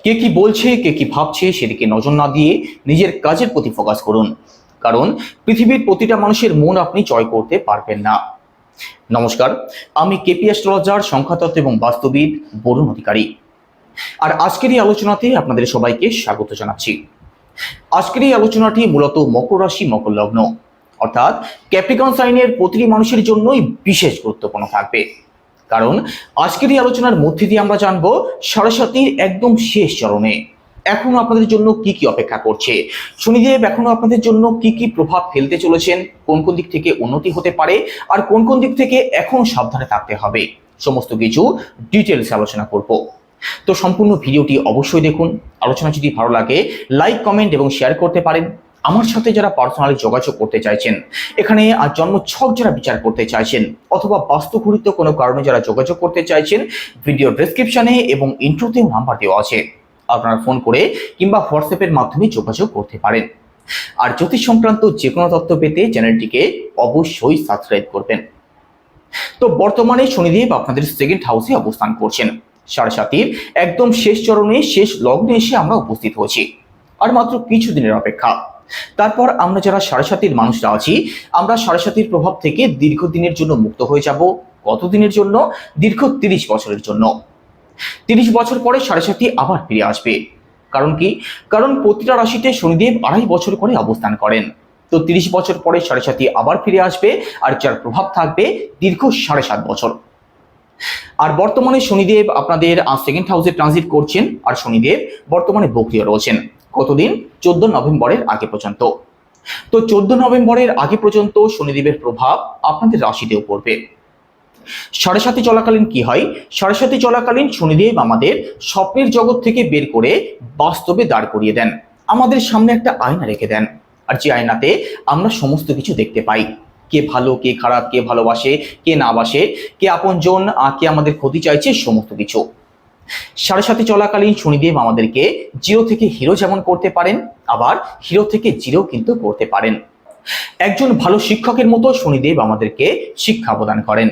কে কি বলছে, কে কি ভাবছে সেদিকে নজর না দিয়ে নিজের কাজের প্রতি ফোকাস করুন। কারণ পৃথিবীর প্রতিটা মানুষের মন আপনি জয় করতে পারবেন না। নমস্কার, আমি কেপি অ্যাস্ট্রোলজার, সংখ্যাতত্ত্ব এবং বাস্তুবিদ বরুণ অধিকারী। আর আজকের এই আলোচনাতে আপনাদের সবাইকে স্বাগত জানাচ্ছি। আজকের এই আলোচনাটি মূলত মকর রাশি, মকর লগ্ন অর্থাৎ ক্যাপ্রিকন সাইনের প্রতিটি মানুষের জন্যই বিশেষ গুরুত্বপূর্ণ থাকবে। কারণ আজকের এই আলোচনার মধ্যে দিয়ে আমরা জানবো সরস্বতীর একদম শেষ চরণে এখনো আপনাদের জন্য কি কি অপেক্ষা করছে, শনিদেব এখনো আপনাদের জন্য কি কি প্রভাব ফেলতে চলেছেন, কোন কোন দিক থেকে উন্নতি হতে পারে আর কোন কোন দিক থেকে এখন সাবধানে থাকতে হবে, সমস্ত কিছু ডিটেলস আলোচনা করব। তো সম্পূর্ণ ভিডিওটি অবশ্যই দেখুন। আলোচনা যদি ভালো লাগে লাইক, কমেন্ট এবং শেয়ার করতে পারেন। আমার সাথে যারা পার্সোনালি যোগাযোগ করতে চাইছেন, এখানে জন্ম ছক যারা বিচার করতে চাইছেন অথবা বাস্তুঘটিত কোনো কারণে যারা যোগাযোগ করতে চাইছেন, ভিডিও ডেসক্রিপশনে এবং ইন্ট্রোতেও নাম্বার দেওয়া আছে, আপনারা ফোন করে কিংবা হোয়াটসঅ্যাপের মাধ্যমে যোগাযোগ করতে পারেন। আর জ্যোতিষ সংক্রান্ত যে কোনো তথ্য পেতে চ্যানেলটিকে অবশ্যই সাবস্ক্রাইব করবেন। তো বর্তমানে শনিদেব আপনাদের সেকেন্ড হাউসে অবস্থান করছেন। সাড়ে একদম শেষ চরণে, শেষ লগ্নে এসে আমরা উপস্থিত হয়েছি। আর মাত্র কিছুদিনের অপেক্ষা, তারপর আমরা যারা সাড়ে মানুষরা আছি, আমরা সাড়ে প্রভাব থেকে দীর্ঘদিনের জন্য মুক্ত হয়ে যাব। কতদিনের জন্য? দীর্ঘ 30 বছরের জন্য। 30 বছর পরে সাড়ে আবার ফিরে আসবে। কারণ কি? কারণ প্রতিটা রাশিতে শনিদেব 2.5 বছর করে অবস্থান করেন। তো 30 বছর পরে সাড়ে আবার ফিরে আসবে, আর যার প্রভাব থাকবে দীর্ঘ 7.5 বছর। আর বর্তমানে শনিদেব আপনাদের সেকেন্ড হাউসে ট্রানজিট করছেন, আর শনিদেব বর্তমানে বক্রিয় রয়েছেন। কতদিন? 14 নভেম্বরের আগে পর্যন্ত। তো 14 নভেম্বরের আগে পর্যন্ত শনিদেবের প্রভাব আপনাদের রাশিতেও পড়বে। সাড়ে চলাকালীন কি হয়? সাড়ে চলাকালীন শনিদেব আমাদের স্বপ্নের জগৎ থেকে বের করে বাস্তবে দাঁড় করিয়ে দেন। আমাদের সামনে একটা আয়না রেখে দেন, আর যে আয়নাতে আমরা সমস্ত কিছু দেখতে পাই। কে ভালো, কে খারাপ, কে ভালোবাসে, কে না বাসে, কে আপনজন, কে আমাদের ক্ষতি চাইছে, সমস্ত কিছু। সাড়ে চলাকালীন শনিদেব আমাদেরকে জিরো থেকে হিরো যেমন করতে পারেন, আবার হিরো থেকে জিরো কিন্তু করতে পারেন। একজন ভালো শিক্ষকের মতো শনিদেব আমাদেরকে শিক্ষা প্রদান করেন,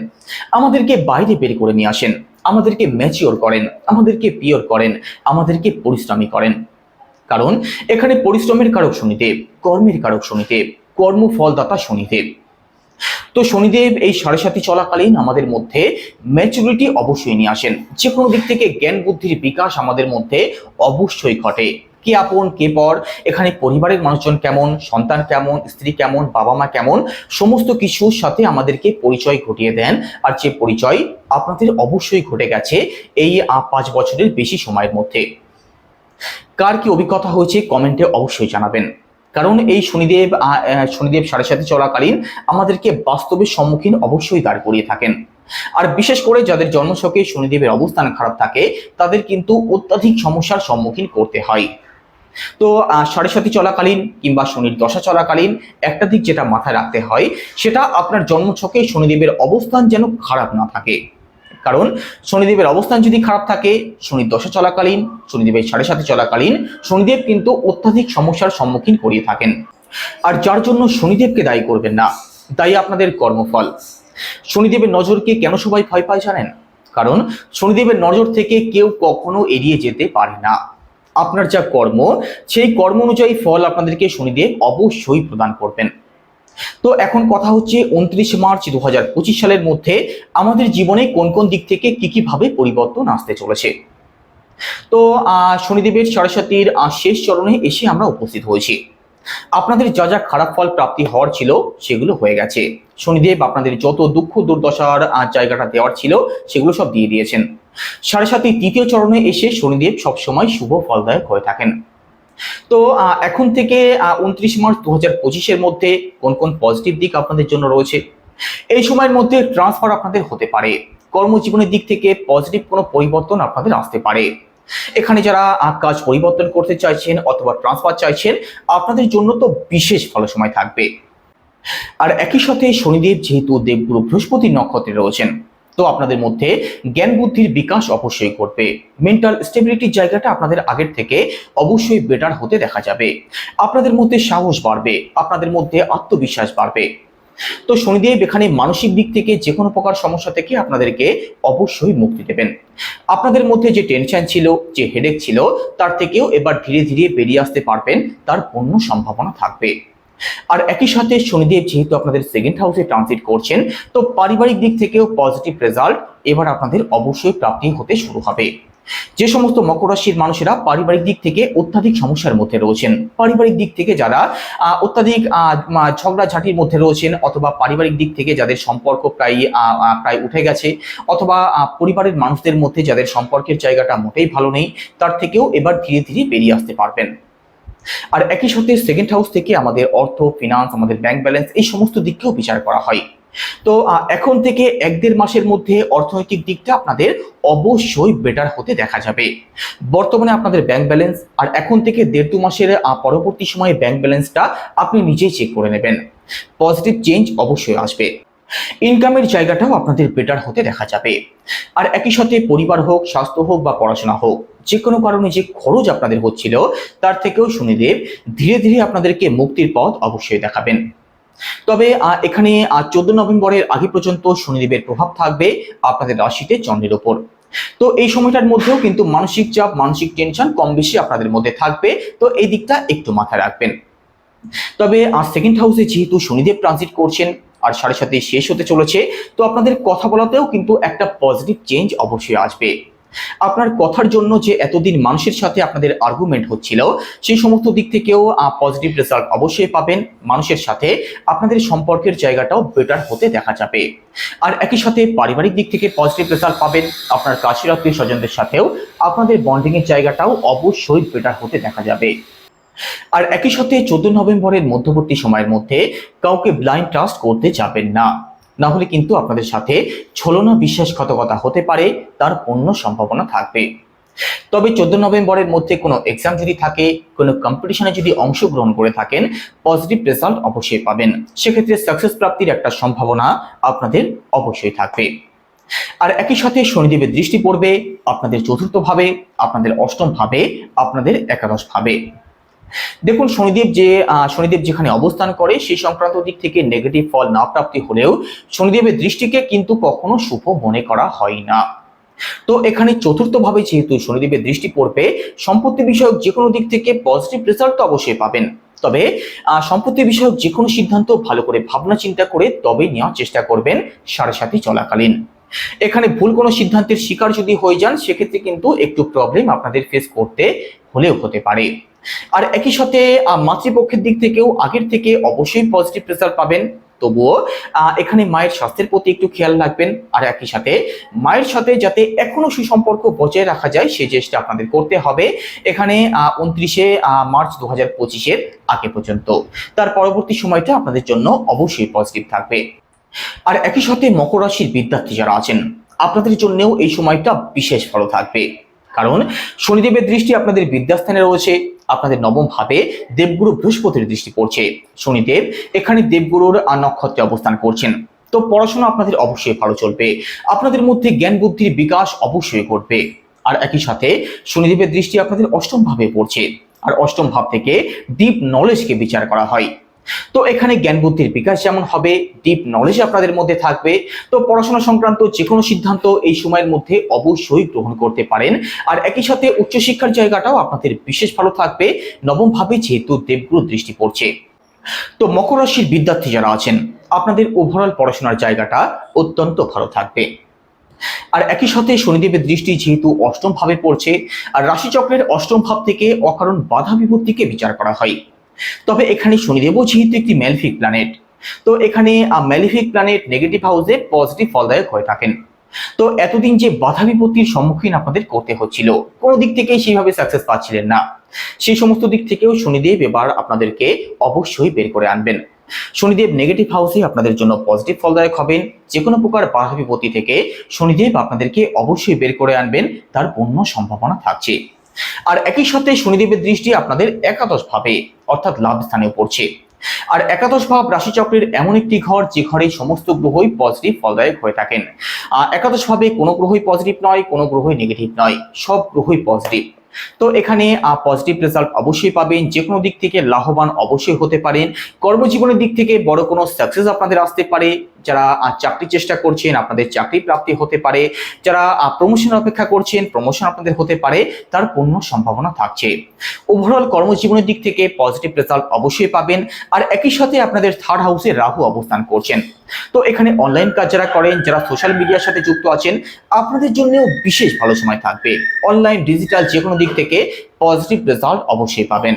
আমাদেরকে বাইরে বের করে নিয়ে আসেন, আমাদেরকে ম্যাচিওর করেন, আমাদেরকে পিওর করেন, আমাদেরকে পরিশ্রমী করেন। কারণ এখানে পরিশ্রমের কারক শনিদেব, কর্মের কারক শনিদেব, কর্মফলদাতা শনিদেব। তো শনিদেব এই সাড়ে চলাকালীন আমাদের মধ্যে ম্যাচুরিটি অবশ্যই নিয়ে আসেন। যে কোনো দিক থেকে জ্ঞান বুদ্ধির বিকাশ আমাদের মধ্যে অবশ্যই ঘটে। কে আপন, কে পর, এখানে পরিবারের মানুষজন কেমন, সন্তান কেমন, স্ত্রী কেমন, বাবা মা কেমন, সমস্ত কিছুর সাথে আমাদেরকে পরিচয় ঘটিয়ে দেন। আর যে পরিচয় আপনাদের অবশ্যই ঘটে গেছে এই 5 বছরের বেশি সময়ের মধ্যে। কার কি অভিজ্ঞতা হয়েছে কমেন্টে অবশ্যই জানাবেন। কারণ এই শনিদেব সাড়ে চলাকালীন আমাদেরকে বাস্তবের সম্মুখীন অবশ্যই দাঁড় করিয়ে থাকেন। আর বিশেষ করে যাদের জন্মছকে শনিদেবের অবস্থান খারাপ থাকে, তাদের কিন্তু অত্যাধিক সমস্যার সম্মুখীন করতে হয়। তো সাড়ে চলাকালীন কিংবা শনির দশা চলাকালীন একটা দিক যেটা মাথায় রাখতে হয়, সেটা আপনার জন্মছকে শনিদেবের অবস্থান যেন খারাপ না থাকে। কারণ শনিদেবের অবস্থান যদি খারাপ থাকে, শনির দশা চলাকালীন, শনিদেবের সাড়ে চলাকালীন শনিদেব কিন্তু অত্যাধিক সমস্যার সম্মুখীন করিয়ে থাকেন। আর যার জন্য শনিদেবকে দায়ী করবেন না, দায়ী আপনাদের কর্মফল। শনিদেবের নজরকে কেন সবাই ভয় পায় জানেন? কারণ শনিদেবের নজর থেকে কেউ কখনো এড়িয়ে যেতে পারে না। আপনার যা কর্ম, সেই কর্ম অনুযায়ী ফল আপনাদেরকে শনিদেব অবশ্যই প্রদান করবেন। তো এখন কথা হচ্ছে 29 মার্চ 2025 সালের মধ্যে আমাদের জীবনে কোন কোন দিক থেকে কি কি ভাবে পরিবর্তন আসতে চলেছে। তো শনিদেবের সাড়ে শেষ চরণে এসে আমরা উপস্থিত হয়েছি। আপনাদের যা যা খারাপ ফল প্রাপ্তি হওয়ার ছিল সেগুলো হয়ে গেছে। শনিদেব আপনাদের যত দুঃখ দুর্দশার জায়গাটা দেওয়ার ছিল সেগুলো সব দিয়ে দিয়েছেন। সাড়ে তৃতীয় চরণে এসে শনিদেব সবসময় শুভ ফলদায়ক হয়ে থাকেন। তো এখন থেকে 29 মার্চ 2025-এর মধ্যে কোন কোন পজিটিভ দিক আপনাদের জন্য রয়েছে? এই সময়ের মধ্যে ট্রান্সফার আপনাদের হতে পারে। কর্মজীবনের দিক থেকে পজিটিভ কোনো পরিবর্তন আপনাদের আসতে পারে। এখানে যারা কাজ পরিবর্তন করতে চাইছেন অথবা ট্রান্সফার চাইছেন, আপনাদের জন্য তো বিশেষ ভালো সময় থাকবে। আর একই সাথে শনিদেব যেহেতু দেবগুরু বৃহস্পতির নক্ষত্রে রয়েছেন, তো আপনাদের মধ্যে জ্ঞান বুদ্ধির বিকাশ অবশ্যই ঘটবে। মেন্টাল স্টেবিলিটির জায়গাটা আপনাদের আগের থেকে অবশ্যই বেটার হতে দেখা যাবে। আপনাদের মধ্যে সাহস বাড়বে, আপনাদের মধ্যে আত্মবিশ্বাস বাড়বে। তো শনিদেব এখানে মানসিক দিক থেকে যে কোনো প্রকার সমস্যা থেকে আপনাদেরকে অবশ্যই মুক্তি দেবেন। আপনাদের মধ্যে যে টেনশন ছিল, যে হেডেক ছিল, তার থেকেও এবার ধীরে ধীরে বেরিয়ে আসতে পারবেন, তার পূর্ণ সম্ভাবনা থাকবে। আর একই সাথে শনিদেব যেহেতু আপনাদের সেকেন্ড হাউসে ট্রানজিট করছেন, তো পারিবারিক দিক থেকেও পজিটিভ রেজাল্ট এবার আপনাদের অবশ্যই প্রাপ্তি হতে শুরু হবে। যে সমস্ত মকর রাশির মানুষেরা পারিবারিক দিক থেকে অত্যাধিক সমস্যার মধ্যে রয়েছেন, পারিবারিক দিক থেকে যারা অত্যাধিক ঝগড়াঝাটির মধ্যে রয়েছেন, অথবা পারিবারিক দিক থেকে যাদের সম্পর্ক প্রায় উঠে গেছে, অথবা পরিবারের মানুষদের মধ্যে যাদের সম্পর্কের জায়গাটা মোটেই ভালো নেই, তার থেকেও এবার ধীরে ধীরে বেরিয়ে আসতে পারবেন। আর একই সাথে সেকেন্ড হাউস থেকে আমাদের অর্থ, ফিনান্স, আমাদের ব্যাংক ব্যালেন্স, এই সমস্ত দিককেও বিচার করা হয়। তো এখন থেকে 1-1.5 মাসের মধ্যে অর্থনৈতিক দিকটা আপনাদের অবশ্যই বেটার হতে দেখা যাবে। বর্তমানে আপনাদের ব্যাংক ব্যালেন্স, আর এখন থেকে 1.5-2 মাসের পরবর্তী সময়ে ব্যাংক ব্যালেন্সটা আপনি নিজেই চেক করে নেবেন। পজিটিভ চেঞ্জ অবশ্যই আসবে। ইনকামের জায়গাটাও আপনাদের বেটার হতে দেখা যাবে। আর একই সাথে পরিবার হোক, স্বাস্থ্য হোক বা পড়াশোনা হোক, যে কোনো কারণে যে খরচ আপনাদের হচ্ছিল, তার থেকেও শনিদেব ধীরে ধীরে আপনাদেরকে মুক্তির পথ অবশ্যই দেখাবেন। তবে এখানে 14 নভেম্বরের আগে পর্যন্ত শনিদেবের প্রভাব থাকবে আপনাদের রাশিতে চন্দ্রের উপর। তো এই সময়টার মধ্যেও কিন্তু মানসিক চাপ, মানসিক টেনশন কম বেশি আপনাদের মধ্যে থাকবে, তো এই দিকটা একটু মাথায় রাখবেন। তবে সেকেন্ড হাউসে যেহেতু শনিদেব ট্রানজিট করছেন আর 7.5 শেষ হতে চলেছে, তো আপনাদের কথা বলাতেও কিন্তু একটা পজিটিভ চেঞ্জ অবশ্যই আসবে। আপনার কথার জন্য যে এতদিন মানুষের সাথে আপনাদের আর্গুমেন্ট হচ্ছিল, সেই সমস্ত দিক থেকেও পজিটিভ রেজাল্ট অবশ্যই পাবেন। মানুষের সাথে আপনাদের সম্পর্কের জায়গাটাও বেটার হতে দেখা যাবে। আর একই সাথে পারিবারিক দিক থেকে পজিটিভ রেজাল্ট পাবেন। আপনার কাছের আত্মীয় স্বজনদের সাথেও আপনাদের বন্ডিং এর জায়গাটাও অবশ্যই বেটার হতে দেখা যাবে। আর একই সাথে 14 নভেম্বরের মধ্যবর্তী সময়ের মধ্যে কাউকে ব্লাইন্ড ট্রাস্ট করতে যাবেন না, না হলে কিন্তু আপনাদের সাথে ছলনা, বিশ্বাসঘাতকতা হতে পারে, তার পূর্ণ সম্ভাবনা থাকবে। তবে 14 নভেম্বরের মধ্যে কোনো এক্সাম যদি থাকে, কোনো কম্পিটিশনে যদি অংশগ্রহণ করে থাকেন, পজিটিভ রেজাল্ট অবশ্যই পাবেন। সেক্ষেত্রে সাকসেস প্রাপ্তির একটা সম্ভাবনা আপনাদের অবশ্যই থাকবে। আর একই সাথে শনিদেবের দৃষ্টি পড়বে আপনাদের চতুর্থ ভাবে, আপনাদের অষ্টম ভাবে, আপনাদের একাদশ ভাবে। দেখুন, শনিদেব যেখানে অবস্থান করে সেই সংক্রান্ত দিক থেকে নেগেটিভ ফল না প্রাপ্তি হলেও শনিদেবের দৃষ্টিকে কিন্তু কখনো শুভ মনে করা হয় না। তো এখানে চতুর্থ ভাবে যেহেতু শনিদেবের দৃষ্টি পড়বে, সম্পত্তি বিষয়ক যে কোনো দিক থেকে পজিটিভ রেজাল্ট তো অবশ্যই পাবেন। তবে সম্পত্তি বিষয়ক যে কোনো সিদ্ধান্ত ভালো করে ভাবনা চিন্তা করে তবে নেওয়ার চেষ্টা করবেন 7.5 চলাকালীন। এখানে ভুল কোনো সিদ্ধান্তের শিকার যদি হয়ে যান, সেক্ষেত্রে কিন্তু একটু প্রবলেম আপনাদের ফেস করতে হলেও হতে পারে। আর একই সাথে মাতৃপক্ষের দিক থেকেও আগের থেকে অবশ্যই পজিটিভ রেজাল্ট পাবেন। তবুও এখানে মায়ের স্বাস্থ্যের প্রতি একটু খেয়াল রাখবেন। আর একই সাথে মায়ের সাথে যাতে এখনো সুসম্পর্ক বজায় রাখা যায় সেই চেষ্টা আপনাদের করতে হবে এখানে 29 মার্চ 2025-এর আগে পর্যন্ত। তার পরবর্তী সময়টা আপনাদের জন্য অবশ্যই পজিটিভ থাকবে। আর একই সাথে মকর রাশির বিদ্যার্থী যারা আছেন, আপনাদের জন্যও এই সময়টা বিশেষ ভালো থাকবে। কারণ শনিদেবের দৃষ্টি আপনাদের বিদ্যাস্থানে রয়েছে, আপনাদের নবম ভাবে দেবগুরু বৃহস্পতির দৃষ্টি পড়ছে। শনিদেব এখানে দেবগুরুর নক্ষত্রে অবস্থান করছেন। তো পড়াশোনা আপনাদের অবশ্যই ভালো চলবে, আপনাদের মধ্যে জ্ঞান বুদ্ধির বিকাশ অবশ্যই ঘটবে। আর একই সাথে শনিদেবের দৃষ্টি আপনাদের অষ্টম ভাবে পড়ছে, আর অষ্টম ভাব থেকে ডিপ নলেজকে বিচার করা হয়। তো এখানে জ্ঞান বুদ্ধির বিকাশ যেমন হবে, ডিপ নলেজ আপনাদের মধ্যে থাকবে। তো পড়াশোনা সংক্রান্ত যে কোনো সিদ্ধান্ত এই সময়ের মধ্যে অবশ্যই গ্রহণ করতে পারেন। আর একই সাথে উচ্চশিক্ষার জায়গাটাও আপনাদের বিশেষ ভালো থাকবে, নবম ভাবে যেহেতু দেবগুরু দৃষ্টি পড়ছে। তো মকর রাশির বিদ্যার্থী যারা আছেন, আপনাদের ওভারঅল পড়াশোনার জায়গাটা অত্যন্ত ভালো থাকবে। আর একই সাথে শনিদেবের দৃষ্টি যেহেতু অষ্টম ভাবে পড়ছে, আর রাশিচক্রের অষ্টম ভাব থেকে অকারণ বাধা বিপত্তিকে বিচার করা হয়। তবে এখানে শনিদেবও যেহেতু একটি ম্যালিফিক প্ল্যানেট, তো এখানে ম্যালিফিক প্ল্যানেট নেগেটিভ হাউসে পজিটিভ ফলদায়ক হয়ে থাকেন। তো এতদিন যে বাধা বিপত্তির সম্মুখীন আপনাদের করতে হচ্ছিল, কোনো দিক থেকেই সেইভাবে সাকসেস পাচ্ছিলেন না, সেই সমস্ত দিক থেকেও শনিদেব এবার আপনাদেরকে অবশ্যই বের করে আনবেন। শনিদেব নেগেটিভ হাউসে আপনাদের জন্য পজিটিভ ফলদায়ক হবেন। যে কোনো প্রকার বাধা বিপত্তি থেকে শনিদেব আপনাদেরকে অবশ্যই বের করে আনবেন, তার পূর্ণ সম্ভাবনা থাকছে। আর একই সাথে শনিদেবের দৃষ্টি আপনাদের একাদশ ভাবে অর্থাৎ লাভ স্থানে পড়ছে। আর একাদশ ভাব রাশিচক্রের এমন একটি ঘর যে ঘরে সমস্ত গ্রহই পজিটিভ ফলদায়ক হয়ে থাকেন। একাদশ ভাবে কোনো গ্রহই পজিটিভ নয়, কোনো গ্রহই নেগেটিভ নয়, সব গ্রহই পজিটিভ। তো এখানে পজিটিভ রেজাল্ট অবশ্যই পাবেন, যে কোনো দিক থেকে লাভবান অবশ্যই হতে পারেন। কর্মজীবনের দিক থেকে বড় কোনো সাকসেস আপনাদের আসতে পারে। যারা চাকরির চেষ্টা করছেন আপনাদের চাকরি প্রাপ্তি হতে পারে। যারা প্রমোশন অপেক্ষা করছেন প্রমোশন আপনাদের হতে পারে, তার পূর্ণ সম্ভাবনা থাকছে। ওভারঅল কর্মজীবনের দিক থেকে পজিটিভ রেজাল্ট অবশ্যই পাবেন। আর একই সাথে আপনাদের থার্ড হাউসে রাহু অবস্থান করছেন। তো এখানে অনলাইন কাজ যারা করেন, যারা সোশ্যাল মিডিয়ার সাথে যুক্ত আছেন, আপনাদের জন্যও বিশেষ ভালো সময় থাকবে। অনলাইন ডিজিটাল যে কোনো দিক থেকে পজিটিভ রেজাল্ট অবশ্যই পাবেন।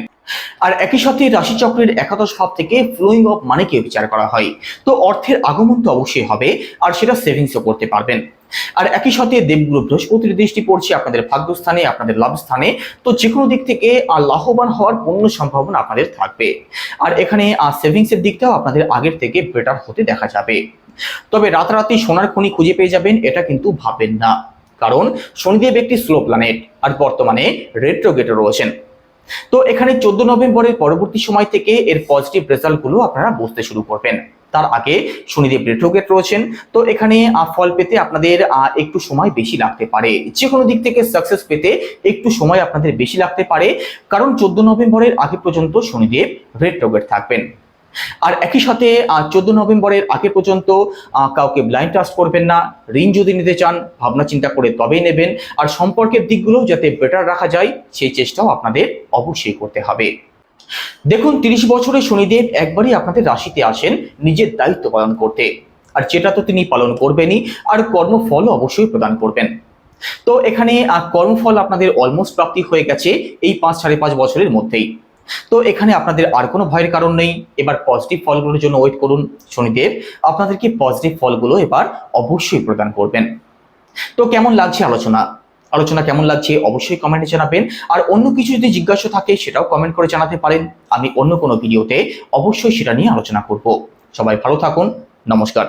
আর একই সাথে রাশিচক্রের একাদশ ভাব থেকে ফ্লোয়িং অফ মানিকে বিচার করা হয়। তো অর্থের আগমন তো অবশ্যই হবে, আর সেটা সেভিংসও করতে পারবেন। আর একই সাথে দেবগুরু বৃহস্পতির দৃষ্টি পড়ছে আপনাদের ভাগ্যস্থানে, আপনাদের লাভ স্থানে। তো যে কোনো দিক থেকে লাভবান হওয়ার পূর্ণ সম্ভাবনা আপনাদের থাকবে। আর এখানে সেভিংসের দিকটাও আপনাদের আগের থেকে বেটার হতে দেখা যাবে। তবে রাতারাতি সোনার খনি খুঁজে পেয়ে যাবেন এটা কিন্তু ভাবেন না, কারণ শনিদেব একটি স্লো প্ল্যানেট আর বর্তমানে রেট্রোগেটে রয়েছেন। তো এখানে 14 নভেম্বরের পরবর্তী সময় থেকে এর পজিটিভ রেজাল্টগুলো আপনারা বুঝতে শুরু করবেন। তার আগে শনিদেব রেট্রোগেট রয়েছেন। তো এখানে ফল পেতে আপনাদের একটু সময় বেশি লাগতে পারে, যে কোনো দিক থেকে সাকসেস পেতে একটু সময় আপনাদের বেশি লাগতে পারে, কারণ 14 নভেম্বরের আগে পর্যন্ত শনিদেব রেট্রোগেট থাকবেন। আর একই সাথে 14 নভেম্বরের আগে পর্যন্ত কাউকে ব্লাইন্ড ট্রাস্ট করবেন না। ঋণ যদি নিতে চান ভাবনা চিন্তা করে তবেই নেবেন। আর সম্পর্কের দিকগুলো যাতে বেটার রাখা যায় সেই চেষ্টাও আপনাদের অবশ্যই করতে হবে। দেখুন, 30 বছরের শনিদেব একবারই আপনাদের রাশিতে আসেন নিজের দায়িত্ব পালন করতে, আর যেটা তো তিনি পালন করবেনই, আর কর্মফলও অবশ্যই প্রদান করবেন। তো এখানে কর্মফল আপনাদের অলমোস্ট প্রাপ্তি হয়ে গেছে এই 5-5.5 বছরের মধ্যেই। তো এখানে আপনাদের আর কোনো ভয়ের কারণ নেই। এবার পজিটিভ ফলগুলোর জন্য ওয়েট করুন। শনিদেব আপনাদেরকে পজিটিভ ফলগুলো এবার অবশ্যই প্রদান করবেন। তো কেমন লাগছে আলোচনা কেমন লাগছে অবশ্যই কমেন্টে জানাবেন। আর অন্য কিছু যদি জিজ্ঞাসা থাকে সেটাও কমেন্ট করে জানাতে পারেন। আমি অন্য কোনো ভিডিওতে অবশ্যই সেটা নিয়ে আলোচনা করব। সবাই ভালো থাকুন। নমস্কার।